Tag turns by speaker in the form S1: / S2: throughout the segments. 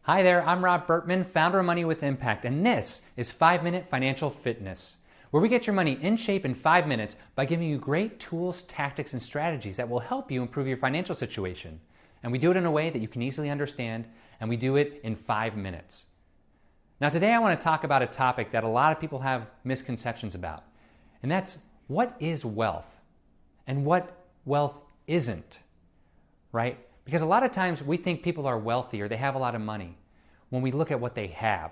S1: Hi there, I'm Rob Bertman, founder of Money with Impact, and this is 5-Minute Financial Fitness, where we get your money in shape in 5 minutes by giving you great tools, tactics, and strategies that will help you improve your financial situation. And we do it in a way that you can easily understand, and we do it in 5 minutes. Now today I want to talk about a topic that a lot of people have misconceptions about, and that's what is wealth and what wealth isn't, right? Because a lot of times we think people are wealthy or they have a lot of money when we look at what they have,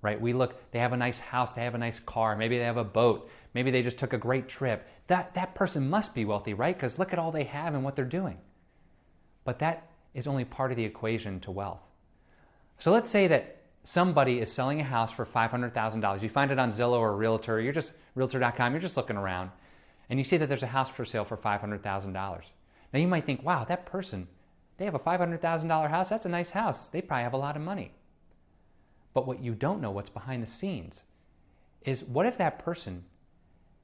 S1: right? We look, they have a nice house, they have a nice car, maybe they have a boat, maybe they just took a great trip. That person must be wealthy, right? Because look at all they have and what they're doing. But that is only part of the equation to wealth. So let's say that somebody is selling a house for $500,000. You find it on Zillow or Realtor, you're just Realtor.com, you're just looking around, and you see that there's a house for sale for $500,000. Now you might think, wow, that person, they have a $500,000 house. That's a nice house. They probably have a lot of money. But what you don't know, what's behind the scenes, is what if that person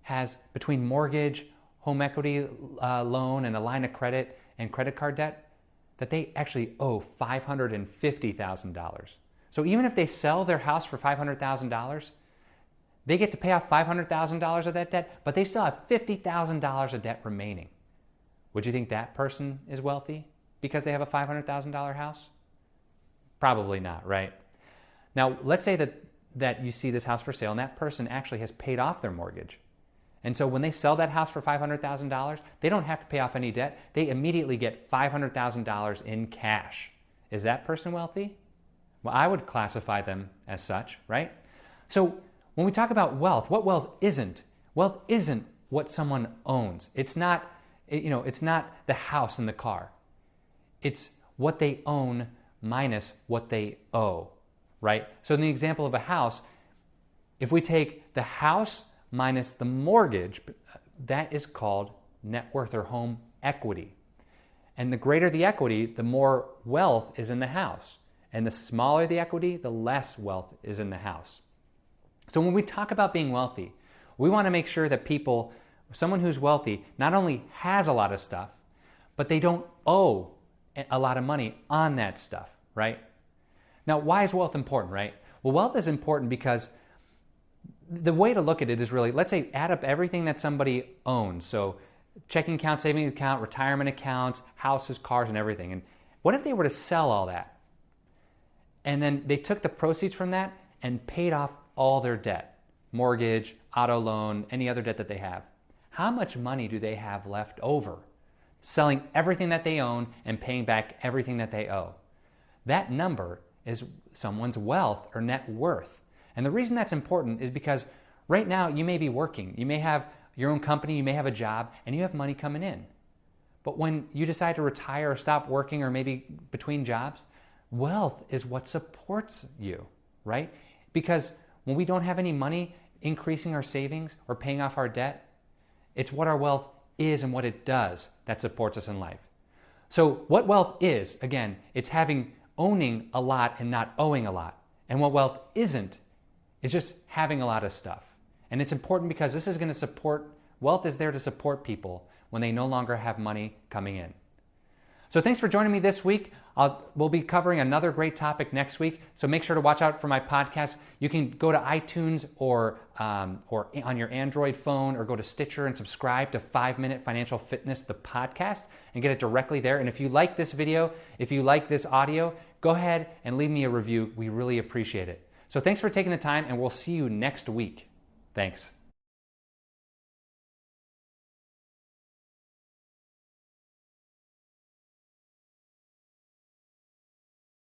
S1: has, between mortgage, home equity loan, and a line of credit and credit card debt, that they actually owe $550,000. So even if they sell their house for $500,000, they get to pay off $500,000 of that debt, but they still have $50,000 of debt remaining. Would you think that person is wealthy because they have a $500,000 house? Probably not, right? Now, let's say that you see this house for sale and that person actually has paid off their mortgage. And so when they sell that house for $500,000, they don't have to pay off any debt. They immediately get $500,000 in cash. Is that person wealthy? Well, I would classify them as such, right? So when we talk about wealth, what wealth isn't what someone owns. It's not the house and the car. It's what they own minus what they owe, right? So in the example of a house, if we take the house minus the mortgage, that is called net worth or home equity. And the greater the equity, the more wealth is in the house. And the smaller the equity, the less wealth is in the house. So when we talk about being wealthy, we want to make sure that someone who's wealthy not only has a lot of stuff, but they don't owe a lot of money on that stuff, right? Now, why is wealth important, right? Well, wealth is important because the way to look at it is really, let's say, add up everything that somebody owns. So checking account, savings account, retirement accounts, houses, cars, and everything. And what if they were to sell all that? And then they took the proceeds from that and paid off all their debt, mortgage, auto loan, any other debt that they have. How much money do they have left over? Selling everything that they own and paying back everything that they owe. That number is someone's wealth or net worth. And the reason that's important is because right now you may be working. You may have your own company, you may have a job, and you have money coming in. But when you decide to retire or stop working or maybe between jobs, wealth is what supports you, right? Because when we don't have any money increasing our savings or paying off our debt, it's what our wealth is and what it does that supports us in life. So what wealth is, again, it's owning a lot and not owing a lot. And what wealth isn't is just having a lot of stuff. And it's important because this is going to wealth is there to support people when they no longer have money coming in. So thanks for joining me this week. We'll be covering another great topic next week, so make sure to watch out for my podcast. You can go to iTunes or on your Android phone or go to Stitcher and subscribe to 5-Minute Financial Fitness, the podcast, and get it directly there. And if you like this video, if you like this audio, go ahead and leave me a review. We really appreciate it. So thanks for taking the time, and we'll see you next week. Thanks.